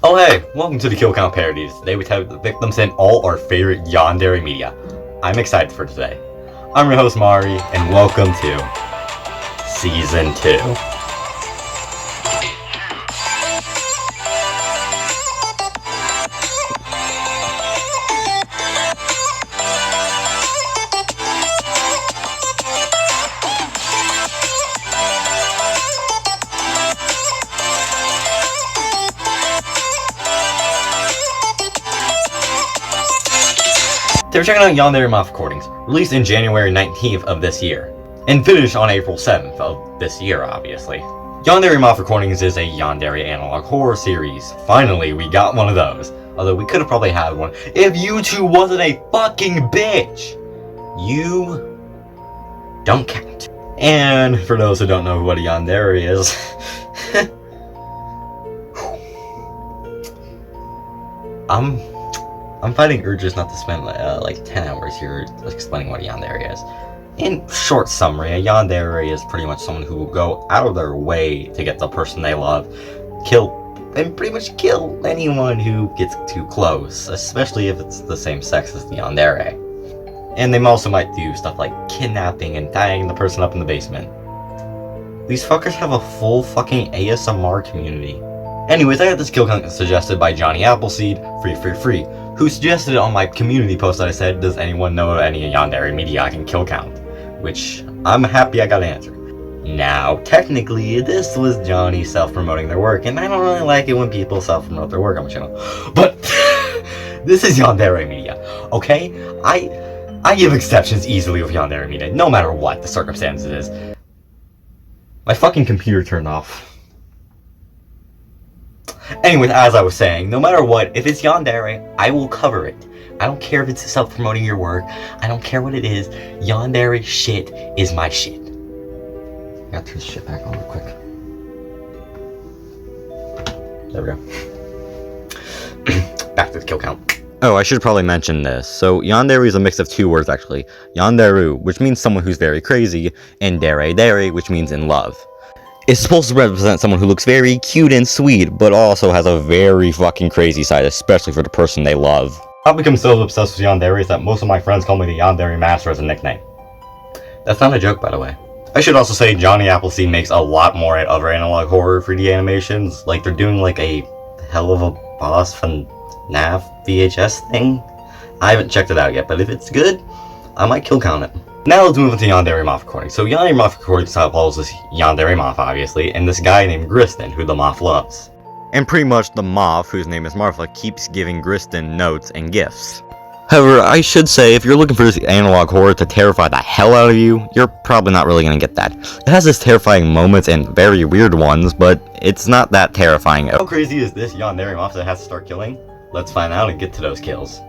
Oh hey, welcome to the Kill Count Parodies. Today we have the victims in all our favorite Yandere media. I'm excited for today. I'm your host Mari, and welcome to Season 2. They were checking out Yandere Moth recordings, released in January 19th of this year, and finished on April 7th of this year, obviously. Yandere Moth recordings is a Yandere analog horror series. Finally, we got one of those. Although we could have probably had one if YouTube wasn't a fucking bitch. You don't count. And for those who don't know what a Yandere is, I'm fighting urges not to spend like 10 hours here explaining what a Yandere is. In short summary, a Yandere is pretty much someone who will go out of their way to get the person they love, and pretty much kill anyone who gets too close, especially if it's the same sex as the Yandere. And they also might do stuff like kidnapping and tying the person up in the basement. These fuckers have a full fucking ASMR community. Anyways, I got this kill count suggested by Johnny Appleseed, free, who suggested it on my community post that I said, does anyone know of any Yandere media I can kill count? Which, I'm happy I got an answer. Now, technically, this was Johnny self-promoting their work, and I don't really like it when people self-promote their work on my channel. But, this is Yandere media, okay? I give exceptions easily with Yandere media, no matter what the circumstances is. My fucking computer turned off. Anyways, as I was saying, no matter what, if it's Yandere, I will cover it. I don't care if it's self-promoting your work. I don't care what it is. Yandere shit is my shit. I gotta turn this shit back on real quick. There we go. Back to the kill count. Oh, I should probably mention this. So, Yandere is a mix of two words, actually. Yanderu, which means someone who's very crazy, and dere, which means in love. It's supposed to represent someone who looks very cute and sweet, but also has a very fucking crazy side, especially for the person they love. I've become so obsessed with Yanderes that most of my friends call me the Yandere Master as a nickname. That's not a joke, by the way. I should also say Johnny Appleseed makes a lot more other analog horror 3D animations, like they're doing like a hell of a boss from NAV VHS thing. I haven't checked it out yet, but if it's good, I might kill count it. Now let's move on to Yandere Moth recording. So Yandere Moth recording style follows this Yandere Moth, obviously, and this guy named Gristin, who the Moth loves. And pretty much the Moth, whose name is Martha, keeps giving Gristin notes and gifts. However, I should say, if you're looking for this analog horror to terrify the hell out of you, you're probably not really gonna get that. It has its terrifying moments and very weird ones, but it's not that terrifying. How crazy is this Yandere Moth that has to start killing? Let's find out and get to those kills.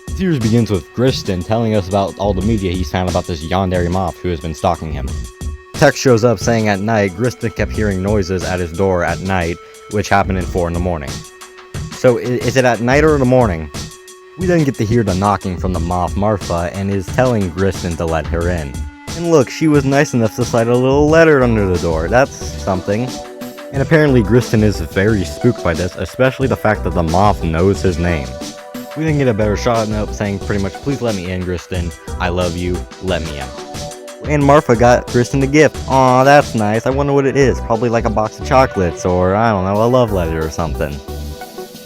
The series begins with Gristin telling us about all the media he's found about this Yandere Moth who has been stalking him. Text shows up saying at night, Gristin kept hearing noises at his door at night, which happened in 4 in the morning. So is it at night or in the morning? We then get to hear the knocking from the Moth Martha and is telling Gristin to let her in. And look, she was nice enough to slide a little letter under the door, that's something. And apparently Gristin is very spooked by this, especially the fact that the Moth knows his name. We then get a better shot note saying pretty much, please let me in, Gristin. I love you. Let me in. And Martha got Gristin a gift. Aw, that's nice. I wonder what it is. Probably like a box of chocolates or, I don't know, a love letter or something.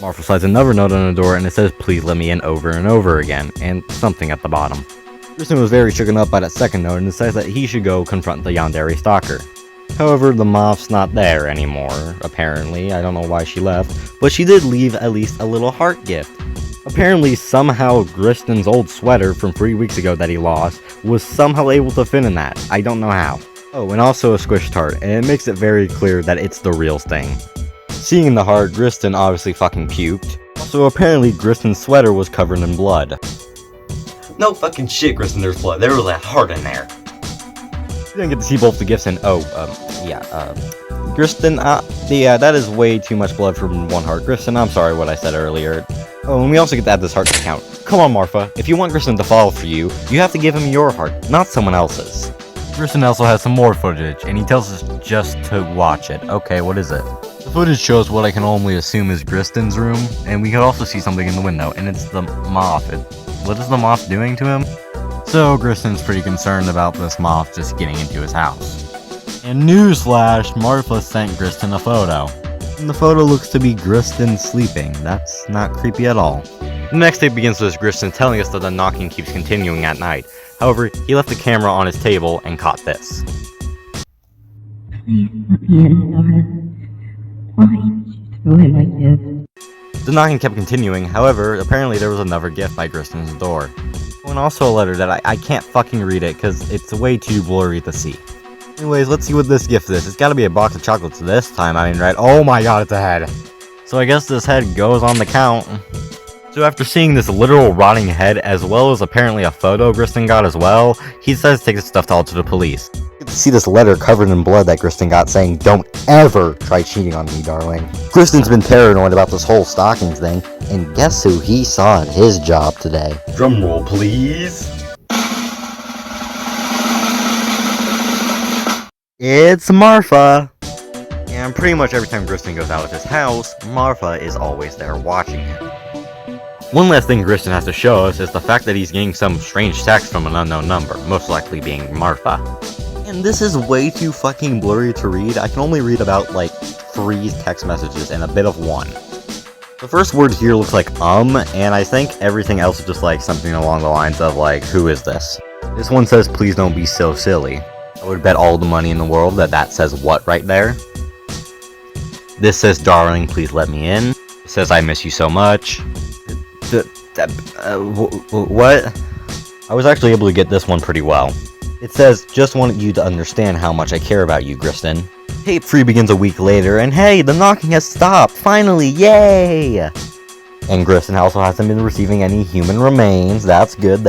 Martha slides another note on the door and it says, please let me in over and over again, and something at the bottom. Gristin was very shaken up by that second note and decides that he should go confront the Yandere stalker. However, the Moth's not there anymore, apparently. I don't know why she left, but she did leave at least a little heart gift. Apparently, somehow Gristin's old sweater from 3 weeks ago that he lost was somehow able to fit in that. I don't know how. Oh, and also a squished heart, and it makes it very clear that it's the real thing. Seeing the heart, Gristin obviously fucking puked. Also, apparently Gristin's sweater was covered in blood. No fucking shit, Gristin, there's blood. There was a heart in there. You didn't get to see both the gifts and Gristin, yeah, that is way too much blood from one heart. Gristin, I'm sorry what I said earlier. Oh, and we also get to add this heart to count. Come on, Martha, if you want Gristin to fall for you, you have to give him your heart, not someone else's. Griston also has some more footage, and he tells us just to watch it. Okay, what is it? The footage shows what I can only assume is Griston's room, and we can also see something in the window, and it's the Moth. What is the Moth doing to him? So Griston's pretty concerned about this Moth just getting into his house. And newsflash, Martha sent Griston a photo. And the photo looks to be Griston sleeping. That's not creepy at all. The next day begins with Griston telling us that the knocking keeps continuing at night. However, he left the camera on his table and caught this. Please let me in, darling. Why did you throw away my gift? The knocking kept continuing, however, apparently there was another gift by Griston's door. And also a letter that I can't fucking read it because it's way too blurry to see. Anyways, let's see what this gift is. It's gotta be a box of chocolates this time, I mean, right? Oh my god, it's a head! So I guess this head goes on the count. So after seeing this literal rotting head, as well as apparently a photo Griston got as well, he decides to take his stuff all to the police. You get to see this letter covered in blood that Griston got saying, "Don't ever try cheating on me, darling." Griston's been paranoid about this whole stalking thing, and guess who he saw at his job today? Drumroll, please. It's Martha! And pretty much every time Griston goes out of his house, Martha is always there watching him. One last thing Griston has to show us is the fact that he's getting some strange text from an unknown number, most likely being Martha. And this is way too fucking blurry to read. I can only read about like 3 text messages and a bit of one. The first word here looks like and I think everything else is just like something along the lines of like, who is this? This one says, please don't be so silly. I would bet all the money in the world that that says what right there. This says, darling, please let me in. It says, I miss you so much. What? I was actually able to get this one pretty well. It says, just wanted you to understand how much I care about you, Griston. Tape 3 begins a week later, and hey, the knocking has stopped! Finally, yay! And Griston also hasn't been receiving any human remains. That's good,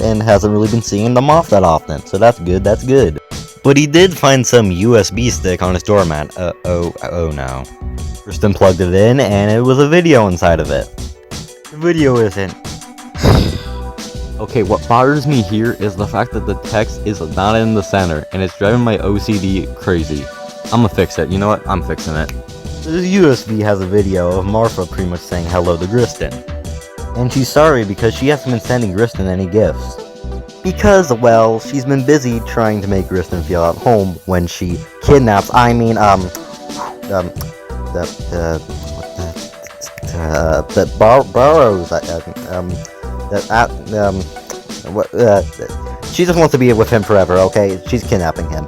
and hasn't really been seeing the Moth that often, so that's good. But he did find some USB stick on his doormat. Oh no. Griston plugged it in, and it was a video inside of it. The video isn't. Okay, what bothers me here is the fact that the text is not in the center, and it's driving my OCD crazy. I'm gonna fix it. You know what? I'm fixing it. This USB has a video of Martha pretty much saying hello to Griston. And she's sorry because she hasn't been sending Griston any gifts. Because, well, she's been busy trying to make Griston feel at home when she kidnaps, she just wants to be with him forever, okay? She's kidnapping him.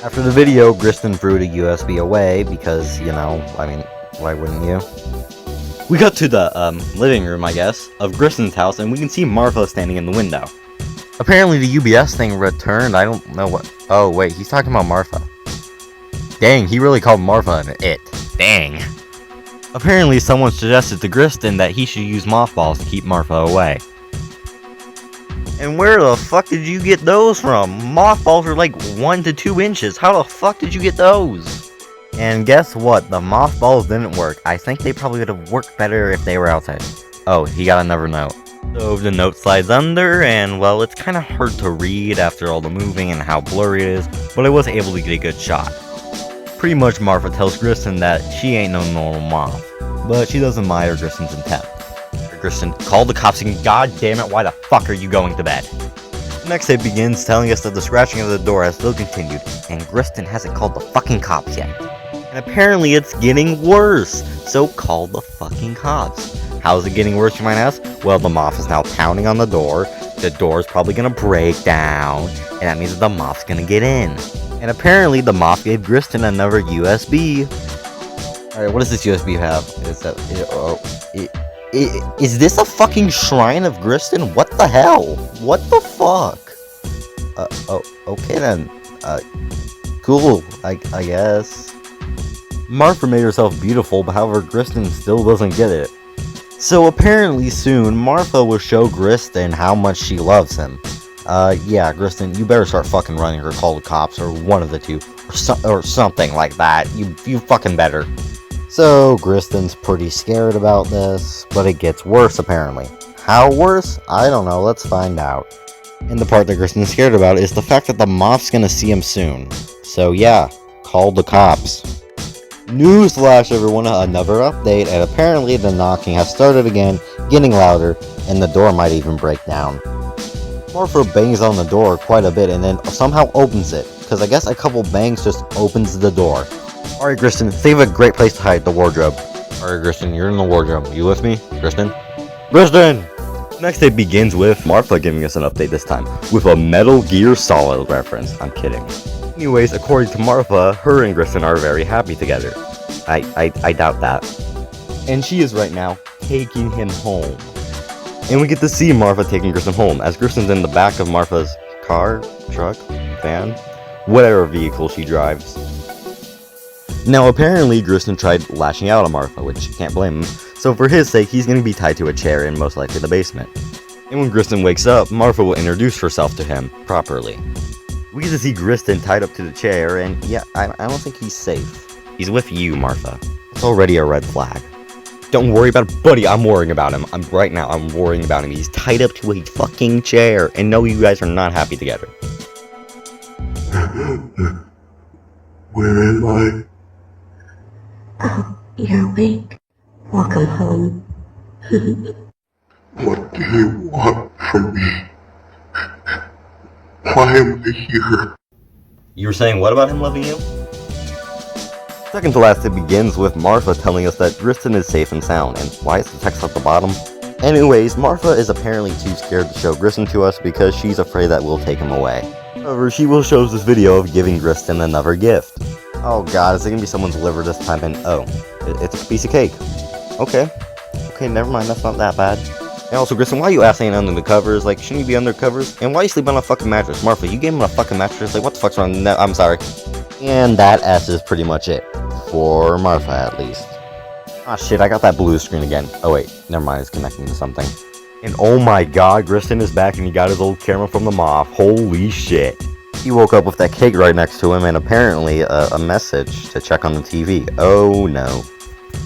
After the video, Griston threw the USB away because, you know, I mean, why wouldn't you? We got to the, living room, I guess, of Griston's house, and we can see Martha standing in the window. Apparently the UBS thing returned, I don't know what... Oh, wait, he's talking about Martha. Dang, he really called Martha an it. Dang. Apparently someone suggested to Griston that he should use mothballs to keep Martha away. And where the fuck did you get those from? Mothballs are like 1 to 2 inches. How the fuck did you get those? And guess what? The mothballs didn't work. I think they probably would have worked better if they were outside. Oh, he got another note. So the note slides under, and well, it's kind of hard to read after all the moving and how blurry it is, but I was able to get a good shot. Pretty much Martha tells Griston that she ain't no normal moth, but she does admire Griston's intent. Griston, call the cops and god damn it, why the fuck are you going to bed? The next day begins telling us that the scratching of the door has still continued, and Griston hasn't called the fucking cops yet. And apparently it's getting worse, so call the fucking cops. How is it getting worse, you might ask? Well, the Moth is now pounding on the door's probably gonna break down, and that means that the Moth's gonna get in. And apparently the Moth gave Griston another USB. Alright, what does this USB have? Is this a fucking shrine of Griston? What the hell? What the fuck? Okay then. Cool, I guess. Martha made herself beautiful, but however, Griston still doesn't get it. So apparently soon, Martha will show Griston how much she loves him. Yeah, Griston, you better start fucking running or call the cops, or one of the two, or something like that. You fucking better. So Griston's pretty scared about this, but it gets worse apparently. How worse? I don't know, let's find out. And the part that Kristen's scared about is the fact that the Moth's gonna see him soon. So yeah, call the cops. Newsflash everyone, another update, and apparently the knocking has started again, getting louder, and the door might even break down. Marfa bangs on the door quite a bit and then somehow opens it, because I guess a couple bangs just opens the door. Alright Kristen, think of a great place to hide, the wardrobe. Alright Kristen, you're in the wardrobe. You with me? Kristen? Kristen! Next it begins with Marfa giving us an update this time, with a Metal Gear Solid reference. I'm kidding. Anyways, according to Marfa, her and Kristen are very happy together. I doubt that. And she is right now taking him home. And we get to see Marfa taking Kristen home, as Kristen's in the back of Marfa's car, truck, van, whatever vehicle she drives. Now apparently Kristen tried lashing out at Marfa, which you can't blame him, so for his sake he's going to be tied to a chair in most likely the basement. And when Kristen wakes up, Marfa will introduce herself to him properly. We get to see Kristen tied up to the chair, and yeah, I don't think he's safe. He's with you, Marfa. It's already a red flag. Don't worry about it, buddy, I'm worrying about him. I'm worrying about him. He's tied up to a fucking chair, and no, you guys are not happy together. Where am I? Oh, you're awake. Welcome home. What do you want from me? Why am I here? You were saying what about him loving you? Second to last, it begins with Marfa telling us that Kristen is safe and sound, and why is the text at the bottom? Anyways, Marfa is apparently too scared to show Kristen to us because she's afraid that we'll take him away. However, she will show us this video of giving Kristen another gift. Oh god, is it gonna be someone's liver this time? And oh, it's a piece of cake. Okay, never mind, that's not that bad. And also, Kristen, why are you ass ain't under the covers? Like, shouldn't you be under covers? And why you sleep on a fucking mattress? Marfa, you gave him a fucking mattress? Like, what the fuck's wrong? No, I'm sorry. And that S is pretty much it. For Marfa, at least. Ah shit, I got that blue screen again. Oh wait, never mind, it's connecting to something. And oh my god, Kristen is back and he got his old camera from the Moth. Holy shit. He woke up with that cake right next to him and apparently a message to check on the TV. Oh no.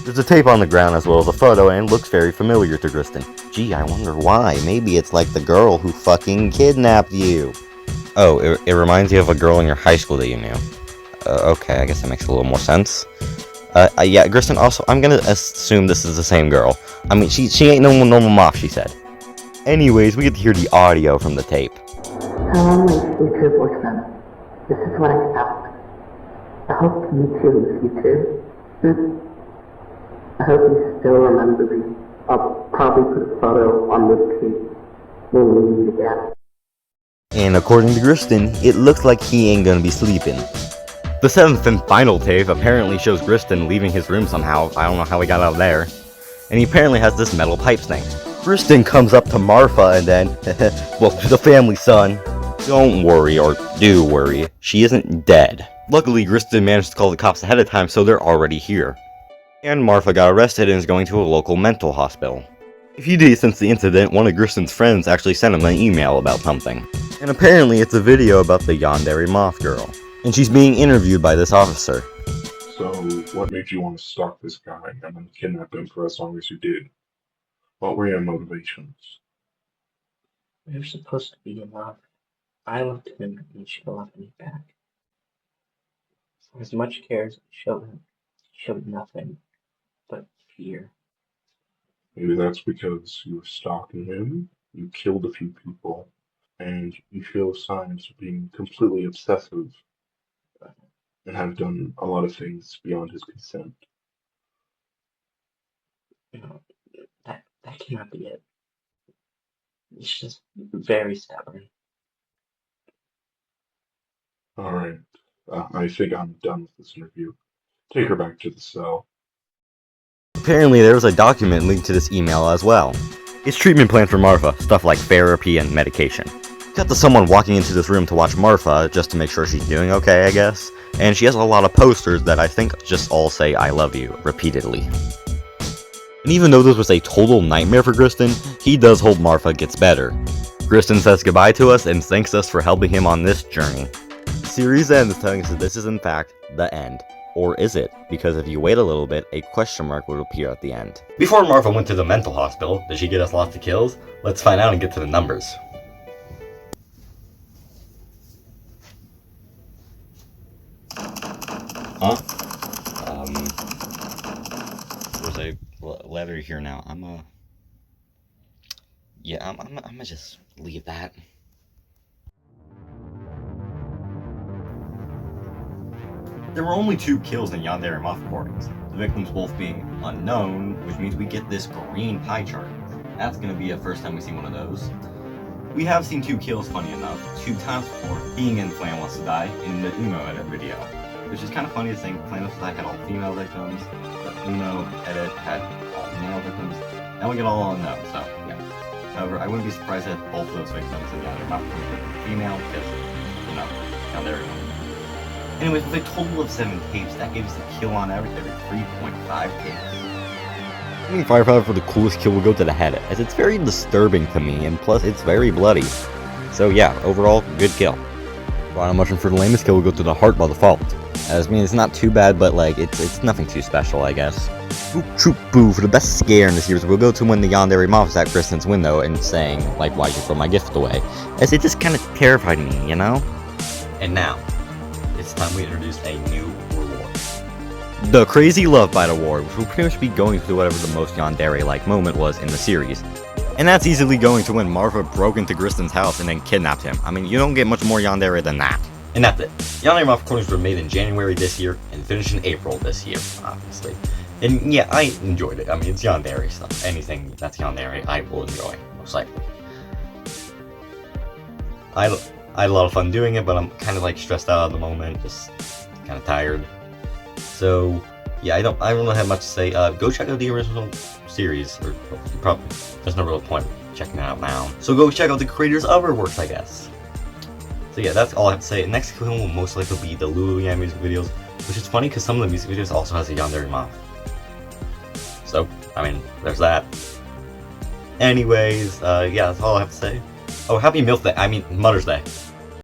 There's a tape on the ground as well as a photo and it looks very familiar to Kristen. Gee, I wonder why. Maybe it's like the girl who fucking kidnapped you. Oh, it reminds you of a girl in your high school that you knew. Okay, I guess that makes a little more sense. Yeah, Kristen, also, I'm gonna assume this is the same girl. I mean, she ain't no normal Moth, she said. Anyways, we get to hear the audio from the tape. Hello, my future boyfriend. This is what I felt. I hope to meet you in the future. I hope you still remember me. I'll probably put a photo on this tape when we meet again. And according to Kristen, it looks like he ain't gonna be sleeping. The seventh and final tape apparently shows Kristen leaving his room somehow. I don't know how he got out of there. And he apparently has this metal pipes thing. Kristen comes up to Marfa and then, well, to the family, son. Don't worry, or do worry, she isn't dead. Luckily, Kristen managed to call the cops ahead of time, so they're already here. And Marfa got arrested and is going to a local mental hospital. A few days since the incident, one of Kristen's friends actually sent him an email about something. And apparently it's a video about the Yandere Moth girl. And she's being interviewed by this officer. So, what made you want to stalk this guy and then kidnap him for as long as you did? What were your motivations? We were supposed to be in love. I loved him and he should have loved me back. For as much care as I showed him, he showed nothing but fear. Maybe that's because you were stalking him, you killed a few people, and you show signs of being completely obsessive and have done a lot of things beyond his consent. You know, that cannot be it. He's just very stubborn. Alright, I think I'm done with this interview. Take her back to the cell. Apparently there was a document linked to this email as well. It's treatment plan for Marfa, stuff like therapy and medication. Cut to someone walking into this room to watch Marfa, just to make sure she's doing okay, I guess. And she has a lot of posters that I think just all say I love you, repeatedly. And even though this was a total nightmare for Kristen, he does hope Marfa gets better. Kristen says goodbye to us and thanks us for helping him on this journey. The series ends telling us that this is in fact the end. Or is it? Because if you wait a little bit, a question mark would appear at the end. Before Marfa went to the mental hospital, did she get us lots of kills? Let's find out and get to the numbers. Huh? There's a letter here now. Yeah, I'm gonna just leave that. There were only 2 kills in Yandere Moth recordings, the victims both being unknown, which means we get this green pie chart. That's gonna be the first time we see one of those. We have seen 2 kills, funny enough, 2 times before, being in Plan Wants to Die in the Uno edit video, which is kind of funny to think Plan Wants to Die had all female victims, the Uno edit had all male victims, and we get all unknown, so yeah. However, I wouldn't be surprised if both of those victims in Yandere Moth were female, because, you know, Yandere. Anyways, with a total of 7 tapes, that gives the kill on average every 3.5 tapes. I think Firefighter for the coolest kill will go to the head, as it's very disturbing to me, and plus it's very bloody. So yeah, overall, good kill. Final motion for the lamest kill will go to the heart by default. As I mean, it's not too bad, but like, it's nothing too special, I guess. Boop troop boo for the best scare in the series will go to when the Yandere Moth is at Kristen's window and saying, like, why'd you throw my gift away? As it just kind of terrified me, you know? And now, it's time we introduce a new reward. The Crazy Love Bite Award, which will pretty much be going to whatever the most Yandere-like moment was in the series. And that's easily going to when Marva broke into Kristen's house and then kidnapped him. I mean, you don't get much more Yandere than that. And that's it. Yandere Moth recordings were made in January this year and finished in April this year, obviously. And yeah, I enjoyed it. I mean, it's Yandere stuff. Anything that's Yandere, I will enjoy, most likely. I had a lot of fun doing it, but I'm kind of like stressed out at the moment, just kind of tired. So yeah, I don't really have much to say. Go check out the original series, or probably there's no real point checking it out now. So go check out the creators of her works, I guess. So yeah, that's all I have to say. Next film will most likely be the Lululemon music videos, which is funny because some of the music videos also has a Yandere Moth. So I mean, there's that. Anyways, yeah, that's all I have to say. Oh, happy Mother's Day.